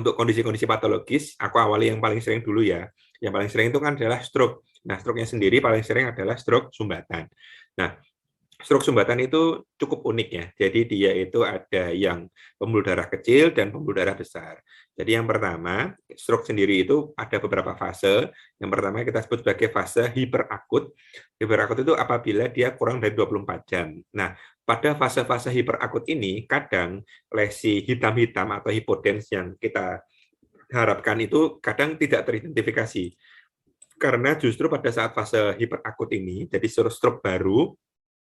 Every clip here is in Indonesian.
untuk kondisi-kondisi patologis, aku awali yang paling sering dulu ya. Yang paling sering itu kan adalah stroke. Nah, stroke-nya sendiri paling sering adalah stroke sumbatan. Nah, stroke sumbatan itu cukup unik ya. Jadi dia itu ada yang pembuluh darah kecil dan pembuluh darah besar. Jadi yang pertama, stroke sendiri itu ada beberapa fase. Yang pertama kita sebut sebagai fase hiperakut. Hiperakut itu apabila dia kurang dari 24 jam. Nah, pada fase-fase hiperakut ini, kadang lesi hitam-hitam atau hipodens yang kita harapkan itu kadang tidak teridentifikasi. Karena justru pada saat fase hiperakut ini, jadi stroke baru,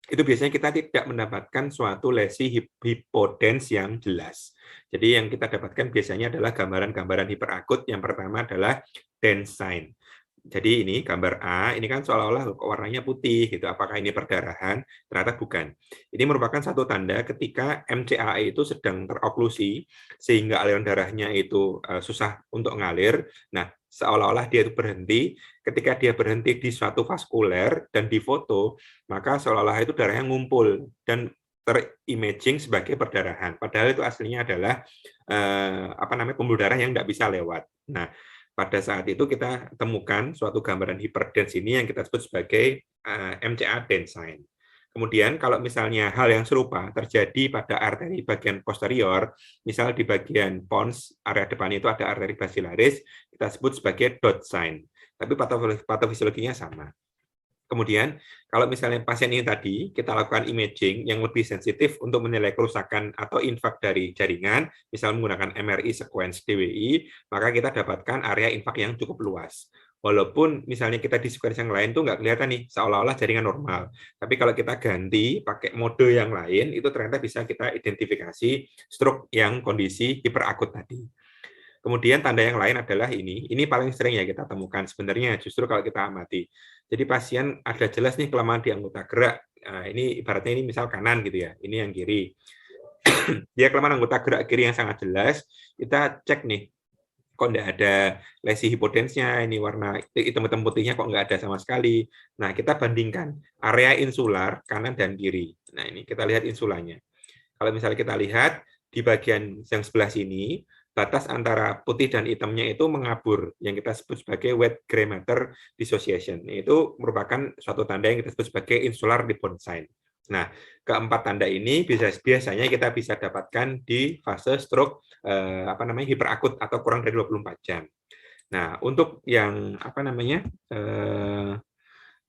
itu biasanya kita tidak mendapatkan suatu lesi hipodens yang jelas. Jadi yang kita dapatkan biasanya adalah gambaran-gambaran hiperakut. Yang pertama adalah Dens sign. Jadi ini gambar A, ini kan seolah-olah warnanya putih gitu. Apakah ini perdarahan? Ternyata bukan. Ini merupakan satu tanda ketika MCA itu sedang teroklusi sehingga aliran darahnya itu susah untuk ngalir. Nah, seolah-olah dia itu berhenti. Ketika dia berhenti di suatu vaskuler dan difoto, maka seolah-olah itu darahnya ngumpul dan terimaging sebagai perdarahan. Padahal itu aslinya adalah pembuluh darah yang tidak bisa lewat. Nah, pada saat itu kita temukan suatu gambaran hiperdens ini yang kita sebut sebagai MCA Dens sign. Kemudian kalau misalnya hal yang serupa terjadi pada arteri bagian posterior, misal di bagian pons, area depan itu ada arteri basilaris, kita sebut sebagai dot sign. Tapi patofisiologinya sama. Kemudian, kalau misalnya pasien ini tadi, kita lakukan imaging yang lebih sensitif untuk menilai kerusakan atau infak dari jaringan, misal menggunakan MRI sequence DWI, maka kita dapatkan area infak yang cukup luas. Walaupun misalnya kita di sequence yang lain tuh nggak kelihatan nih, seolah-olah jaringan normal. Tapi kalau kita ganti pakai mode yang lain, itu ternyata bisa kita identifikasi stroke yang kondisi hiperakut tadi. Kemudian tanda yang lain adalah ini paling sering ya kita temukan sebenarnya justru kalau kita amati. Jadi pasien ada jelas nih kelemahan di anggota gerak. Nah, ini ibaratnya ini misal kanan gitu ya, ini yang kiri. Dia kelemahan anggota gerak kiri yang sangat jelas, kita cek nih, kok nggak ada lesi hipodensnya, ini warna hitam-hitam putihnya kok nggak ada sama sekali. Nah, kita bandingkan area insular kanan dan kiri. Nah, ini kita lihat insulanya. Kalau misalnya kita lihat di bagian yang sebelah sini, batas antara putih dan hitamnya itu mengabur, yang kita sebut sebagai wet gray matter dissociation. Itu merupakan suatu tanda yang kita sebut sebagai insular ribbon sign. Nah, keempat tanda ini biasanya kita bisa dapatkan di fase stroke hiperakut atau kurang dari 24 jam. Nah, untuk yang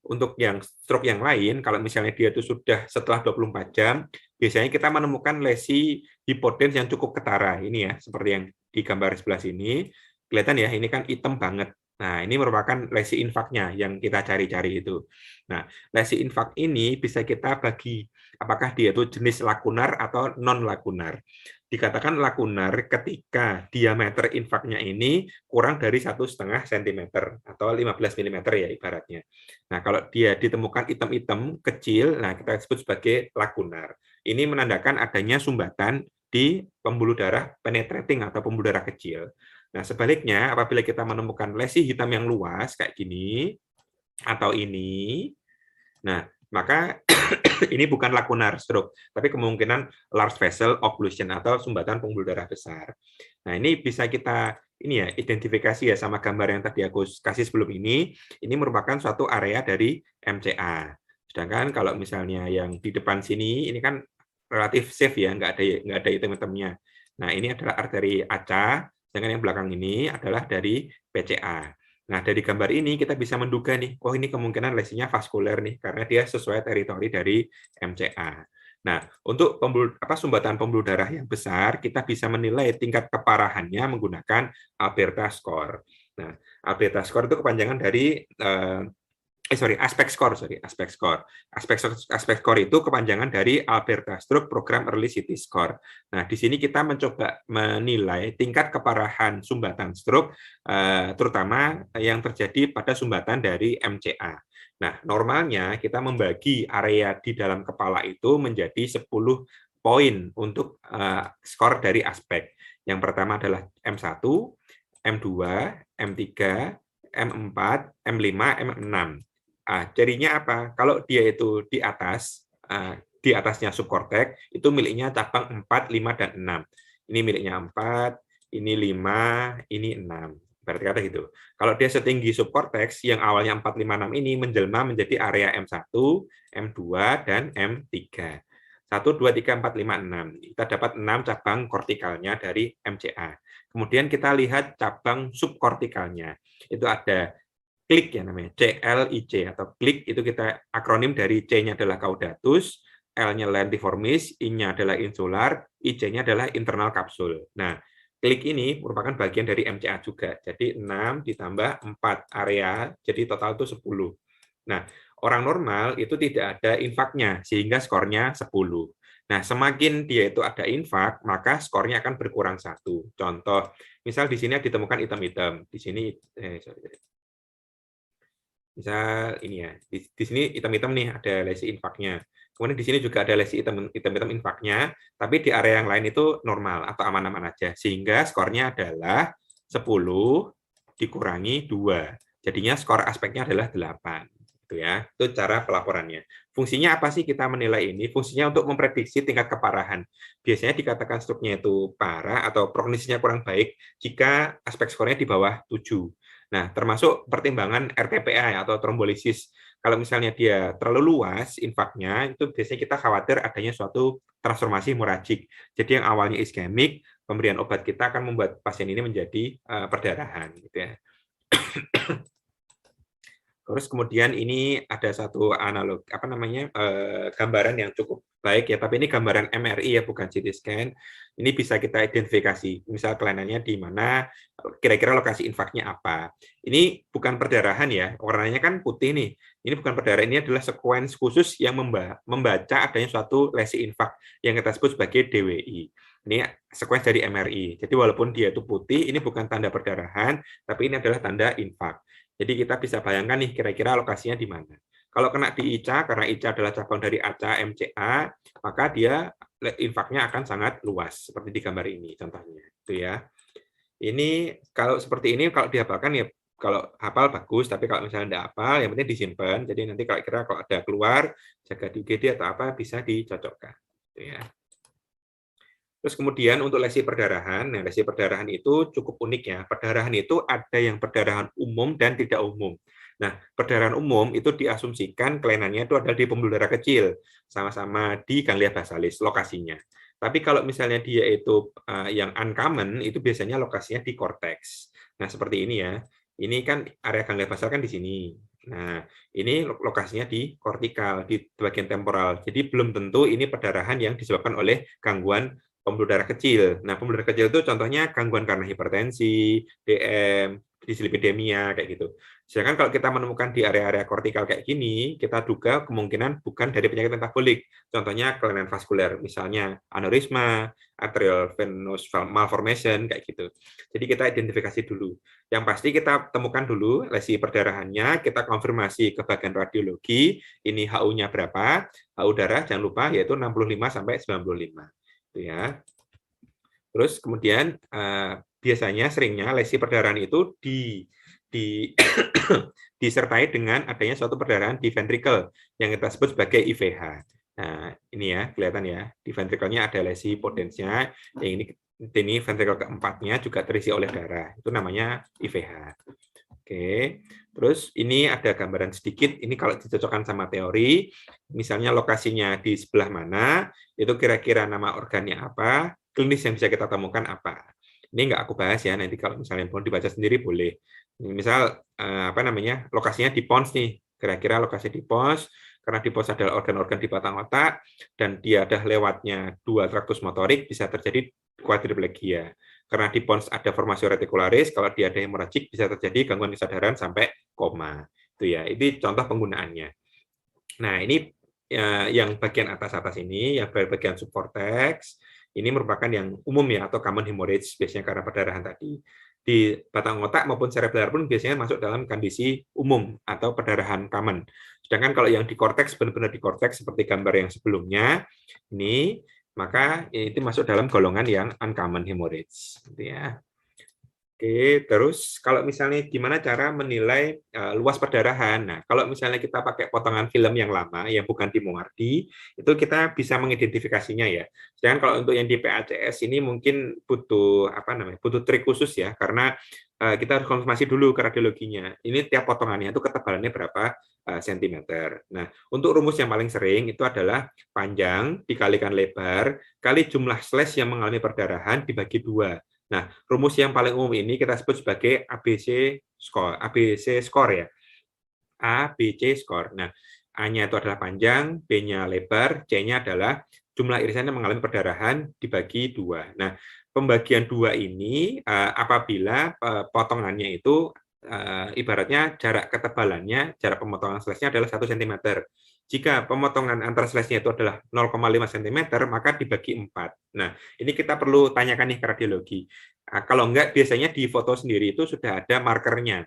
untuk yang stroke yang lain, kalau misalnya dia itu sudah setelah 24 jam, biasanya kita menemukan lesi hipodens yang cukup ketara. Ini ya, seperti yang di gambar sebelah sini. Kelihatan ya, ini kan hitam banget. Nah, ini merupakan lesi infaknya yang kita cari-cari itu. Nah, lesi infak ini bisa kita bagi apakah dia itu jenis lakunar atau non-lakunar. Dikatakan lakunar ketika diameter infaknya ini kurang dari 1,5 cm atau 15 mm ya ibaratnya. Nah, kalau dia ditemukan hitam-hitam kecil, nah kita sebut sebagai lakunar. Ini menandakan adanya sumbatan di pembuluh darah penetrating atau pembuluh darah kecil. Nah, sebaliknya apabila kita menemukan lesi hitam yang luas kayak gini atau ini, nah maka ini bukan lakunar stroke, tapi kemungkinan large vessel occlusion atau sumbatan pembuluh darah besar. Nah, ini bisa kita identifikasi ya sama gambar yang tadi aku kasih sebelum ini merupakan suatu area dari MCA. Sedangkan kalau misalnya yang di depan sini, ini kan relatif safe ya, nggak ada hitam-hitamnya. Nah, ini adalah arteri ACA, sedangkan yang belakang ini adalah dari PCA. Nah, dari gambar ini kita bisa menduga nih, oh ini kemungkinan lesinya vaskuler nih, karena dia sesuai teritori dari MCA. Nah, untuk sumbatan pembuluh darah yang besar, kita bisa menilai tingkat keparahannya menggunakan Alberta score. Nah, Alberta score itu kepanjangan dari aspek score. Aspek score itu kepanjangan dari Alberta Stroke Program Early CT Score. Nah, di sini kita mencoba menilai tingkat keparahan sumbatan stroke, terutama yang terjadi pada sumbatan dari MCA. Nah, normalnya kita membagi area di dalam kepala itu menjadi 10 poin untuk skor dari aspek. Yang pertama adalah M1, M2, M3, M4, M5, M6. Cirinya apa? Kalau dia itu di atasnya subkortek, itu miliknya cabang 4, 5, dan 6. Ini miliknya 4, ini 5, ini 6. Berarti kata gitu. Kalau dia setinggi subkorteks yang awalnya 4, 5, 6 ini menjelma menjadi area M1, M2, dan M3. 1, 2, 3, 4, 5, 6. Kita dapat 6 cabang kortikalnya dari MCA. Kemudian kita lihat cabang subkortikalnya. Itu ada klik ya namanya, CLIC atau klik itu kita akronim dari C-nya adalah caudatus, L-nya lentiformis, I-nya adalah insular, IC-nya adalah internal kapsul. Nah, klik ini merupakan bagian dari MCA juga. Jadi 6 ditambah 4 area, jadi total itu 10. Nah, orang normal itu tidak ada infaknya, sehingga skornya 10. Nah, semakin dia itu ada infak, maka skornya akan berkurang 1. Contoh, misal di sini ditemukan item-item. Di sini, misal ini ya, di sini hitam-hitam nih ada lesi infaknya. Kemudian di sini juga ada lesi hitam-hitam infaknya, tapi di area yang lain itu normal atau aman-aman aja. Sehingga skornya adalah 10 dikurangi 2. Jadinya skor aspeknya adalah 8. Itu ya. Itu cara pelaporannya. Fungsinya apa sih kita menilai ini? Fungsinya untuk memprediksi tingkat keparahan. Biasanya dikatakan struknya itu parah atau prognosisnya kurang baik jika aspek skornya di bawah 7. Nah, termasuk pertimbangan RTPA atau trombolisis. Kalau misalnya dia terlalu luas infaknya, itu biasanya kita khawatir adanya suatu transformasi hemoragik. Jadi yang awalnya iskemik, pemberian obat kita akan membuat pasien ini menjadi perdarahan, gitu ya. Terus kemudian ini ada satu analog gambaran yang cukup baik ya, tapi ini gambaran MRI ya, bukan CT scan. Ini bisa kita identifikasi, misal kelainannya di mana, kira-kira lokasi infaknya apa. Ini bukan perdarahan ya, warnanya kan putih nih. Ini bukan perdarahan, ini adalah sekuens khusus yang membaca adanya suatu lesi infak yang kita sebut sebagai DWI. Ini sekuens dari MRI. Jadi walaupun dia itu putih, ini bukan tanda perdarahan, tapi ini adalah tanda infak. Jadi kita bisa bayangkan nih kira-kira lokasinya di mana. Kalau kena di ICA, karena ICA adalah cabang dari ACA, MCA, maka dia infaknya akan sangat luas, seperti di gambar ini contohnya. Itu ya. Ini kalau seperti ini, kalau dihafalkan ya, kalau hafal bagus, tapi kalau misalnya tidak hafal, yang penting disimpan. Jadi nanti kalau ada keluar, jaga di UGD atau apa, bisa dicocokkan. Itu ya. Terus kemudian untuk lesi perdarahan, nah lesi perdarahan itu cukup unik ya. Perdarahan itu ada yang perdarahan umum dan tidak umum. Nah, perdarahan umum itu diasumsikan kelainannya itu adalah di pembuluh darah kecil, sama-sama di ganglia basalis lokasinya. Tapi kalau misalnya dia itu yang uncommon, itu biasanya lokasinya di korteks. Nah, seperti ini ya. Ini kan area ganglia basal kan di sini. Nah, ini lokasinya di kortikal, di bagian temporal. Jadi belum tentu ini perdarahan yang disebabkan oleh gangguan pembuluh darah kecil. Nah, pembuluh darah kecil itu contohnya gangguan karena hipertensi, DM, dislipidemia, kayak gitu. Sedangkan kalau kita menemukan di area-area kortikal kayak gini, kita duga kemungkinan bukan dari penyakit metabolik. Contohnya kelainan vaskuler, misalnya aneurisma, arterial venous malformation, kayak gitu. Jadi kita identifikasi dulu. Yang pasti kita temukan dulu lesi perdarahannya, kita konfirmasi ke bagian radiologi, ini HU-nya berapa, HU darah jangan lupa yaitu 65 sampai 95. Ya. Terus kemudian biasanya seringnya lesi perdarahan itu disertai dengan adanya suatu perdarahan di ventricle yang kita sebut sebagai IVH. Nah, ini ya, kelihatan ya, di ventricle-nya ada lesi potensnya, yang ini ventricle keempatnya juga terisi oleh darah. Itu namanya IVH. Oke, terus ini ada gambaran sedikit, ini kalau dicocokkan sama teori, misalnya lokasinya di sebelah mana, itu kira-kira nama organnya apa, klinis yang bisa kita temukan apa. Ini nggak aku bahas ya, nanti kalau misalnya mau dibaca sendiri boleh. Misal, lokasinya di pons nih, kira-kira lokasi di pons, karena di pons adalah organ-organ di batang otak, dan dia ada lewatnya dua traktus motorik, bisa terjadi quadriplegia. Karena di pons ada formasi reticularis, kalau dia ada hemoragik bisa terjadi gangguan kesadaran sampai koma. Itu ya, ini contoh penggunaannya. Nah, ini yang bagian atas-atas ini, yang bagian subcortex, ini merupakan yang umum ya, atau common hemorrhage, biasanya karena perdarahan tadi. Di batang otak maupun cerebellar pun biasanya masuk dalam kondisi umum atau perdarahan common. Sedangkan kalau yang di korteks, benar-benar di korteks seperti gambar yang sebelumnya, ini maka itu masuk dalam golongan yang uncommon hemorrhage, gitu ya. Oke, terus kalau misalnya gimana cara menilai luas perdarahan? Nah, kalau misalnya kita pakai potongan film yang lama, yang bukan tim Muardi, itu kita bisa mengidentifikasinya ya. Sedangkan kalau untuk yang di PACS ini mungkin butuh apa namanya, butuh trik khusus ya, karena kita harus konfirmasi dulu ke radiologinya. Ini tiap potongannya itu ketebalannya berapa sentimeter. Nah, untuk rumus yang paling sering itu adalah panjang dikalikan lebar kali jumlah slash yang mengalami perdarahan dibagi 2. Nah, rumus yang paling umum ini kita sebut sebagai ABC score ya. ABC score. Nah, A-nya itu adalah panjang, B-nya lebar, C-nya adalah jumlah irisan yang mengalami perdarahan dibagi 2. Nah, pembagian 2 ini apabila potongannya itu ibaratnya jarak ketebalannya, jarak pemotongan slash-nya adalah 1 cm. Jika pemotongan antar slash-nya itu adalah 0,5 cm, maka dibagi 4. Nah, ini kita perlu tanyakan nih ke radiologi. Kalau enggak, biasanya di foto sendiri itu sudah ada markernya.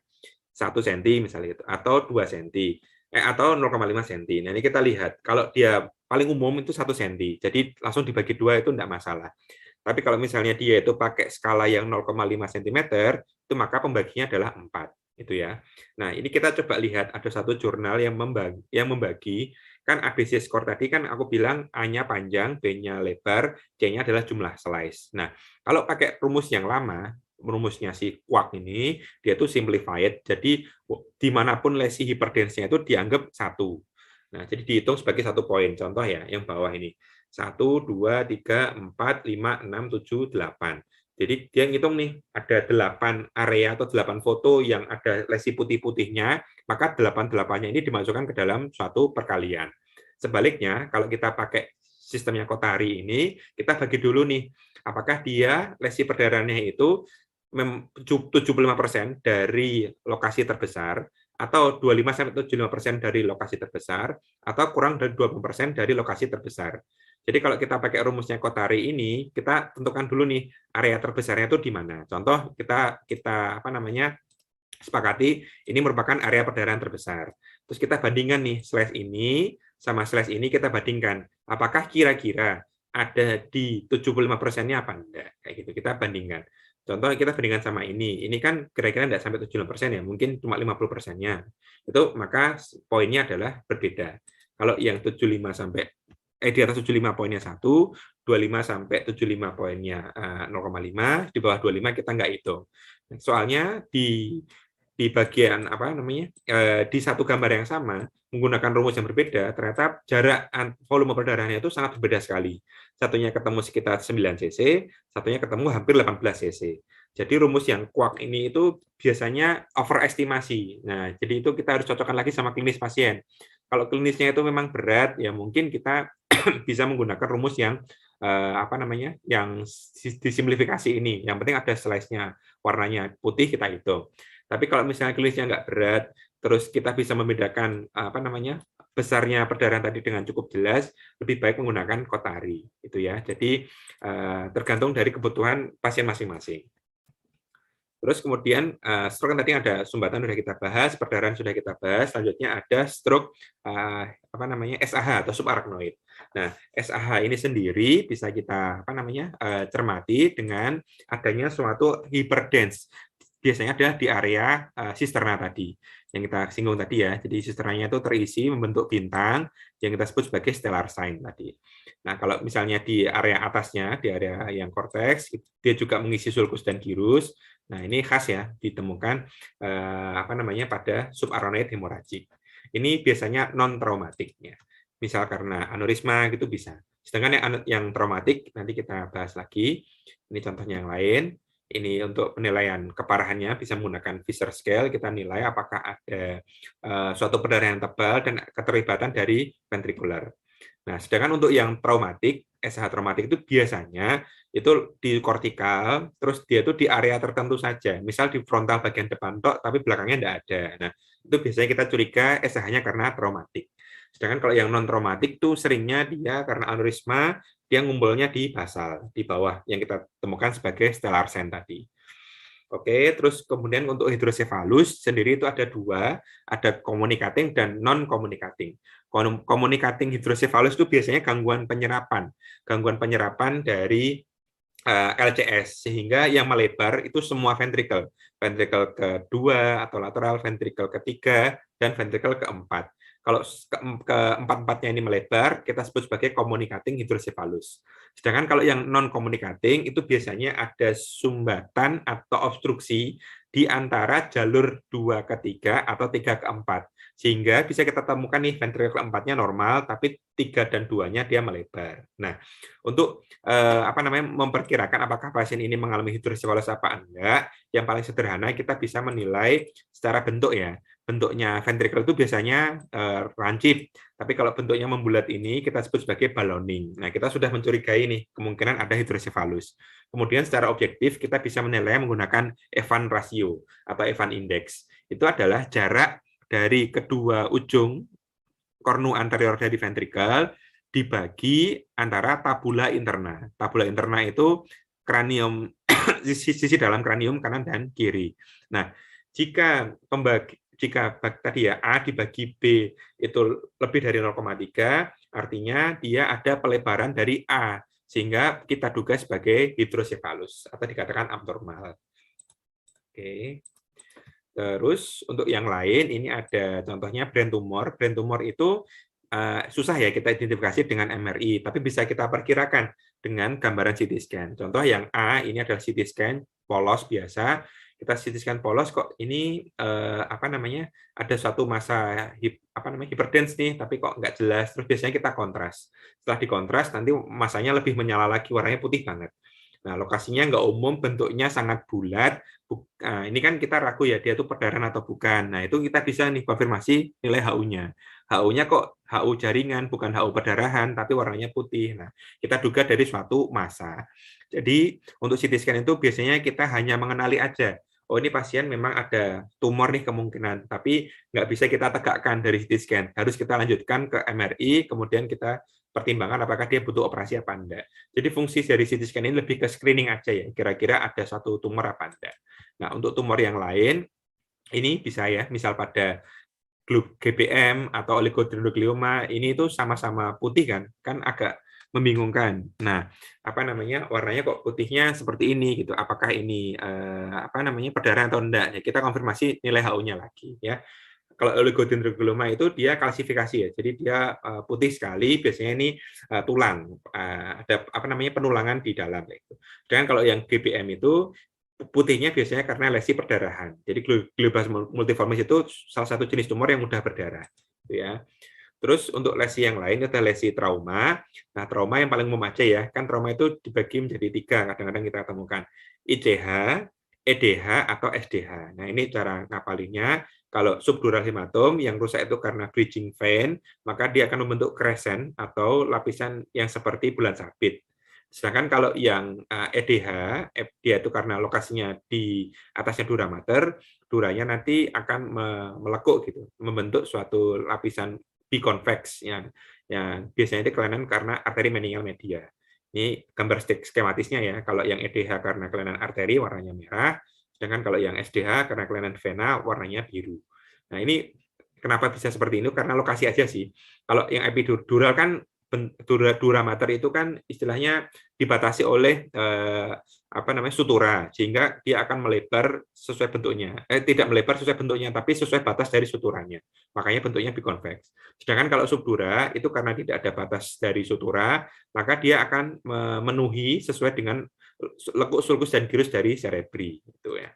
1 cm misalnya itu, atau 2 cm, atau 0,5 cm. Nah, ini kita lihat. Kalau dia paling umum itu 1 cm, jadi langsung dibagi 2 itu enggak masalah. Tapi kalau misalnya dia itu pakai skala yang 0,5 cm, itu maka pembaginya adalah 4. Itu ya. Nah, ini kita coba lihat ada satu jurnal yang membagi kan ABC score tadi kan aku bilang A-nya panjang, B-nya lebar, C-nya adalah jumlah slice. Nah, kalau pakai rumus yang lama, rumusnya si Quark ini, dia itu simplified, jadi dimanapun lesi hiperdensinya itu dianggap 1. Nah, jadi dihitung sebagai 1 poin. Contoh ya, yang bawah ini. 1, 2, 3, 4, 5, 6, 7, 8. Jadi dia ngitung nih, ada 8 area atau 8 foto yang ada lesi putih-putihnya, maka 8-8-nya ini dimasukkan ke dalam suatu perkalian. Sebaliknya, kalau kita pakai sistemnya Kotari ini, kita bagi dulu nih, apakah dia lesi perdarahannya itu 75% dari lokasi terbesar, atau 25-75% dari lokasi terbesar, atau kurang dari 20% dari lokasi terbesar. Jadi kalau kita pakai rumusnya Kotari ini, kita tentukan dulu nih area terbesarnya itu di mana. Contoh kita apa namanya sepakati ini merupakan area perdarahan terbesar. Terus kita bandingkan nih slash ini sama slash ini kita bandingkan. Apakah kira-kira ada di 75%-nya apa enggak? Kayak gitu kita bandingkan. Contoh kita bandingkan sama ini. Ini kan kira-kira enggak sampai 75% ya, mungkin cuma 50%-nya. Itu maka poinnya adalah berbeda. Kalau yang 75 sampai di atas 75 poinnya 1, 25 sampai 75 poinnya 0,5, di bawah 25 kita nggak hitung. Soalnya di bagian apa namanya di satu gambar yang sama menggunakan rumus yang berbeda, ternyata jarak volume perdarahannya itu sangat berbeda sekali. Satunya ketemu sekitar 9 cc, satunya ketemu hampir 18 cc. Jadi rumus yang Quark ini itu biasanya overestimasi. Nah, jadi itu kita harus cocokkan lagi sama klinis pasien. Kalau klinisnya itu memang berat, ya mungkin kita bisa menggunakan rumus yang apa namanya, yang disimplifikasi ini. Yang penting ada slice-nya, warnanya putih kita hitung. Tapi kalau misalnya klinisnya nggak berat, terus kita bisa membedakan apa namanya besarnya perdarahan tadi dengan cukup jelas, lebih baik menggunakan Kotari, itu ya. Jadi tergantung dari kebutuhan pasien masing-masing. Terus kemudian stroke kan tadi ada sumbatan sudah kita bahas, perdarahan sudah kita bahas, selanjutnya ada stroke apa namanya SAH atau subarachnoid. Nah, SAH ini sendiri bisa kita apa namanya cermati dengan adanya suatu hyperdense. Biasanya adalah di area sisterna tadi yang kita singgung tadi ya. Jadi sisternanya itu terisi membentuk bintang yang kita sebut sebagai stellar sign tadi. Nah, kalau misalnya di area atasnya, di area yang korteks, dia juga mengisi sulcus dan gyrus. Nah, ini khas ya, ditemukan apa namanya pada subarachnoid hemorrhagic. Ini biasanya non traumatiknya. Misal karena aneurisma gitu bisa. Sedangkan yang traumatik nanti kita bahas lagi. Ini contohnya yang lain. Ini untuk penilaian keparahannya bisa menggunakan Fisher scale, kita nilai apakah ada suatu perdarahan tebal dan keterlibatan dari ventrikular. Nah, sedangkan untuk yang traumatik, SH traumatik itu biasanya itu di kortikal, terus dia itu di area tertentu saja. Misal di frontal bagian depan tok, tapi belakangnya tidak ada. Nah, itu biasanya kita curiga SH-nya karena traumatik. Sedangkan kalau yang non traumatik itu seringnya dia karena aneurisma, dia ngumpulnya di basal, di bawah yang kita temukan sebagai stellar sign tadi. Oke, terus kemudian untuk hidrosefalus sendiri itu ada 2, ada communicating dan non communicating. Communicating hidrosefalus itu biasanya gangguan penyerapan dari LCS, sehingga yang melebar itu semua ventricle kedua atau lateral, ventricle ketiga, dan ventricle keempat. Kalau keempat-empatnya ini melebar, kita sebut sebagai communicating hydrocephalus. Sedangkan kalau yang non-communicating itu biasanya ada sumbatan atau obstruksi di antara jalur 2 ke 3 atau 3 ke 4. Sehingga bisa kita temukan nih ventricle keempatnya normal, tapi 3 dan 2-nya dia melebar. Nah, untuk memperkirakan apakah pasien ini mengalami hidrocephalus apa enggak, yang paling sederhana kita bisa menilai secara bentuk ya. Bentuknya ventricle itu biasanya lancip, tapi kalau bentuknya membulat ini kita sebut sebagai ballooning. Nah, kita sudah mencurigai nih kemungkinan ada hidrocephalus. Kemudian secara objektif kita bisa menilai menggunakan Evans ratio atau Evans index. Itu adalah jarak dari kedua ujung kornu anterior dari ventricle dibagi antara tabula interna. Tabula interna itu kranium sisi dalam kranium kanan dan kiri. Nah, jika tadi ya A dibagi B itu lebih dari 0,3, artinya dia ada pelebaran dari A, sehingga kita duga sebagai hidrocephalus atau dikatakan abnormal. Oke. Terus untuk yang lain ini ada contohnya brain tumor. Brain tumor itu susah ya kita identifikasi dengan MRI, tapi bisa kita perkirakan dengan gambaran CT scan. Contoh yang A ini adalah CT scan polos biasa. Kita CT scan polos kok ini ada suatu masa hyperdense nih, tapi kok nggak jelas. Terus biasanya kita kontras. Setelah dikontras nanti masanya lebih menyala lagi, warnanya putih banget. Nah, lokasinya nggak umum, bentuknya sangat bulat. Ini kan kita ragu ya, dia itu perdarahan atau bukan. Nah, itu kita bisa nih konfirmasi nilai HU-nya. HU-nya kok HU jaringan, bukan HU perdarahan, tapi warnanya putih. Nah, kita duga dari suatu massa. Jadi, untuk CT scan itu biasanya kita hanya mengenali aja. Oh, ini pasien memang ada tumor nih kemungkinan, tapi nggak bisa kita tegakkan dari CT scan. Harus kita lanjutkan ke MRI, kemudian kita pertimbangan apakah dia butuh operasi apa enggak. Jadi fungsi dari CT scan ini lebih ke screening aja ya, kira-kira ada suatu tumor apa enggak. Nah, untuk tumor yang lain, ini bisa ya, misal pada GBM atau oligodendroglioma, ini itu sama-sama putih kan agak membingungkan. Nah, warnanya kok putihnya seperti ini gitu. Apakah ini perdarahan atau enggak? Ya, kita konfirmasi nilai HU-nya lagi ya. Kalau oligodendroglioma itu dia kalsifikasi ya, jadi dia putih sekali, biasanya ini tulang, ada penulangan di dalam. Dan kalau yang GBM itu putihnya biasanya karena lesi perdarahan. Jadi glioblastoma multiformis itu salah satu jenis tumor yang mudah berdarah. Ya. Terus untuk lesi yang lain ada lesi trauma. Nah, trauma yang paling umum aja ya, kan trauma itu dibagi menjadi 3, kadang-kadang kita temukan ICH, EDH, atau SDH. Nah, ini cara ngapalinnya. Kalau subdural hematom yang rusak itu karena bridging vein, maka dia akan membentuk crescent atau lapisan yang seperti bulan sabit. Sedangkan kalau yang EDH, dia itu karena lokasinya di atasnya dura mater, duranya nanti akan melekuk gitu, membentuk suatu lapisan biconvex yang biasanya itu kelainan karena arteri meningal media. Ini gambar skematisnya ya. Kalau yang EDH karena kelainan arteri warnanya merah, sedangkan kalau yang SDH karena kelainan vena warnanya biru. Nah, ini kenapa bisa seperti ini? Karena lokasi aja sih. Kalau yang epidural kan dura mater itu kan istilahnya dibatasi oleh sutura, sehingga dia akan melebar sesuai bentuknya. Tidak melebar sesuai bentuknya, tapi sesuai batas dari suturanya. Makanya bentuknya biconvex. Sedangkan kalau subdura itu karena tidak ada batas dari sutura, maka dia akan memenuhi sesuai dengan lekuk sulcus dan gyrus dari cerebri, gitu ya.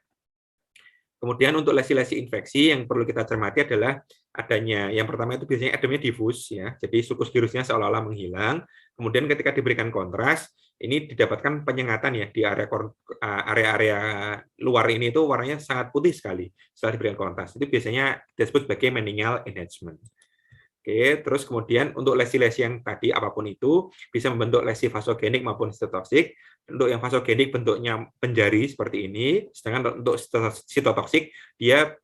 Kemudian untuk lesi-lesi infeksi yang perlu kita cermati adalah adanya, yang pertama itu biasanya edemnya difus ya, jadi sulcus gyrusnya seolah-olah menghilang. Kemudian ketika diberikan kontras, ini didapatkan penyengatan ya di area-area luar ini itu warnanya sangat putih sekali setelah diberikan kontras. Itu biasanya disebut sebagai meningal enhancement. Oke, terus kemudian untuk lesi-lesi yang tadi apapun itu bisa membentuk lesi vasogenik maupun sitotoksik. Untuk yang vasogenik bentuknya penjari seperti ini, sedangkan untuk sitotoksik dia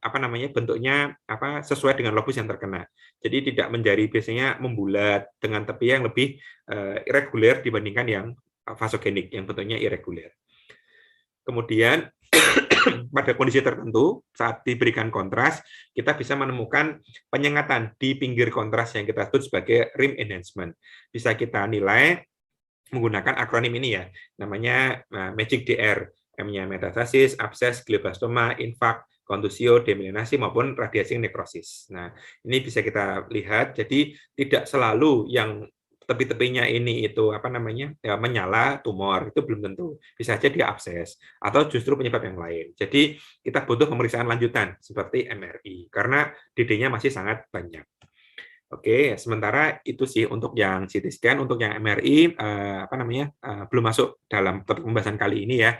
bentuknya sesuai dengan lobus yang terkena. Jadi tidak menjari, biasanya membulat dengan tepi yang lebih irregular dibandingkan yang vasogenik yang bentuknya irregular. Kemudian pada kondisi tertentu saat diberikan kontras kita bisa menemukan penyengatan di pinggir kontras yang kita sebut sebagai rim enhancement. Bisa kita nilai menggunakan akronim ini ya, namanya MAGIC DR, M-nya metastasis, abses, glioblastoma, infark, kontusio, demyelinasi maupun radiasi nekrosis. Nah, ini bisa kita lihat. Jadi tidak selalu yang tepi-tepinya ini itu menyala tumor, itu belum tentu. Bisa saja dia abses atau justru penyebab yang lain. Jadi kita butuh pemeriksaan lanjutan seperti MRI karena DD-nya masih sangat banyak. Oke, sementara itu sih untuk yang CT scan, untuk yang MRI belum masuk dalam topik pembahasan kali ini ya.